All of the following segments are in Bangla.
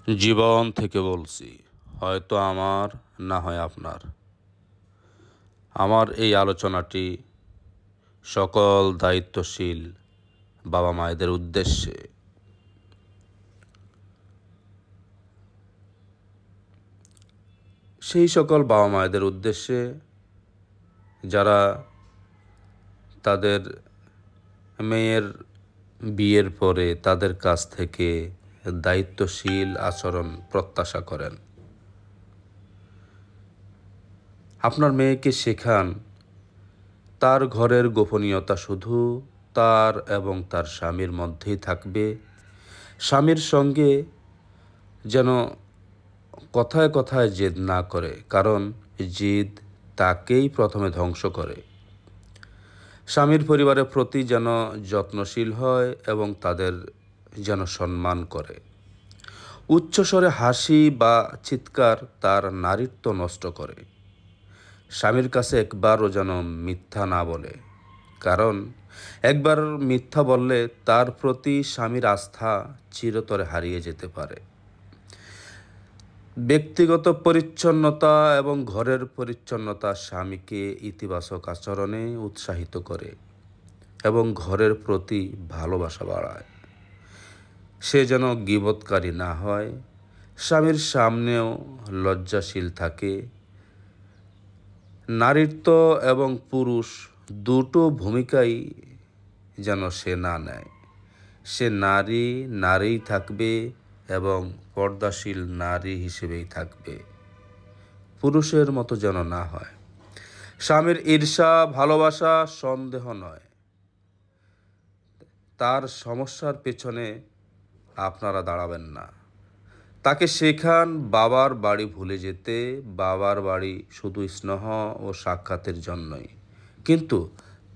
জীবন থেকে বলছি, হয়তো আমার, না হয় আপনার। আমার এই আলোচনাটি সকল দায়িত্বশীল বাবা মায়েদের উদ্দেশ্যে। সেই সকল বাবা মায়েদের উদ্দেশ্যে যারা তাদের মেয়ের বিয়ের পরে তাদের কাছ থেকে দায়িত্বশীল আচরণ প্রত্যাশা করেন। আপনার মেয়েকে শেখান তার ঘরের গোপনীয়তা শুধু তার এবং তার স্বামীর মধ্যেই থাকবে। স্বামীর সঙ্গে যেন কথায় কথায় জেদ না করে, কারণ জেদ তাকেই প্রথমে ধ্বংস করে। স্বামীর পরিবারের প্রতি যেন যত্নশীল হয় এবং তাদের যেন সম্মান করে। উচ্চস্বরে হাসি বা চিৎকার তার নারীত্ব নষ্ট করে। স্বামীর কাছে একবারও যেন মিথ্যা না বলে, কারণ একবার মিথ্যা বললে তার প্রতি স্বামীর আস্থা চিরতরে হারিয়ে যেতে পারে। ব্যক্তিগত পরিচ্ছন্নতা এবং ঘরের পরিচ্ছন্নতা স্বামীকে ইতিবাচক আচরণে উৎসাহিত করে এবং ঘরের প্রতি ভালোবাসা বাড়ায়। সে যেন গীবতকারী না হয়, স্বামীর সামনেও লজ্জাশীল থাকে। নারীত্ব এবং পুরুষ দুটো ভূমিকাই যেন সে না নেয়। সে নারীই থাকবে এবং পর্দাশীল নারী হিসেবেই থাকবে, পুরুষের মতো যেন না হয়। স্বামীর ঈর্ষা ভালোবাসা সন্দেহ নয়। তার সমস্যার পেছনে আপনারা দাঁড়াবেন না। তাকে শেখান বাবার বাড়ি ভুলে যেতে। বাবার বাড়ি শুধু স্নেহ ও সাক্ষাতের জন্যই, কিন্তু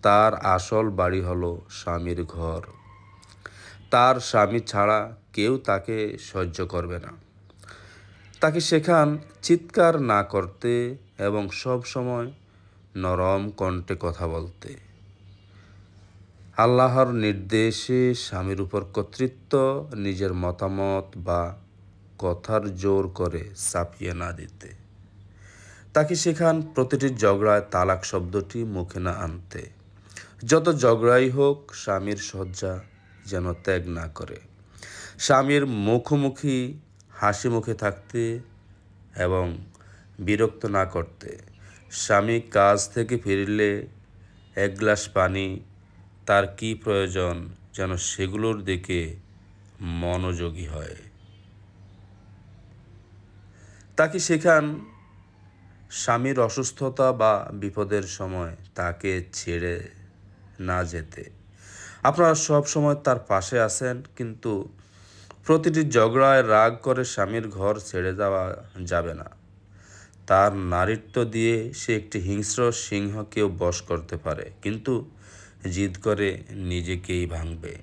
তার আসল বাড়ি হলো স্বামীর ঘর। তার স্বামী ছাড়া কেউ তাকে সহ্য করবে না। তাকে শেখান চিৎকার না করতে এবং সব সময় নরম কণ্ঠে কথা বলতে। আল্লাহর নির্দেশে স্বামীর উপর কর্তৃত্ব, নিজের মতামত বা কথার জোর করে চাপিয়ে না দিতে। তাকে শেখান প্রতিটি ঝগড়ায় তালাক শব্দটি মুখে না আনতে। যত ঝগড়াই হোক স্বামীর শয্যা যেন ত্যাগ না করে। স্বামীর মুখোমুখি হাসি মুখে থাকতে এবং বিরক্ত না করতে। স্বামী কাজ থেকে ফিরলে এক গ্লাস পানি, তার কি প্রয়োজন, যেন সেগুলোর দিকে মনোযোগী হয়। তাকে শেখান স্বামীর অসুস্থতা বা বিপদের সময় তাকে ছেড়ে না যেতে। আপনারা সব সময় তার পাশে আছেন, কিন্তু প্রতিটি ঝগড়ায় রাগ করে স্বামীর ঘর ছেড়ে যাওয়া যাবে না। তার নারীত্ব দিয়ে সে একটি হিংস্র সিংহকেও বশ করতে পারে, কিন্তু জিদ করে নিজেকেই ভাঙবে।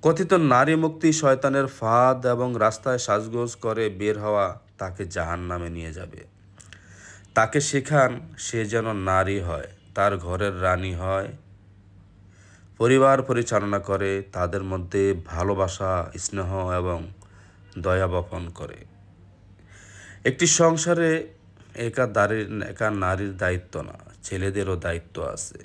কথিত নারী মুক্তি শয়তানের ফাঁদ এবং রাস্তায় সাজগোজ করে বের হওয়া তাকে জাহান্নামে নিয়ে যাবে। তাকে শেখান সে যেন নারী হয়, তার ঘরের রানী হয়, পরিবার পরিচালনা করে, তাদের মধ্যে ভালোবাসা, স্নেহ এবং দয়া বপন করে। একটি সংসারে একা নারীর দায়িত্ব না, ছেলেদেরও দায়িত্ব আছে।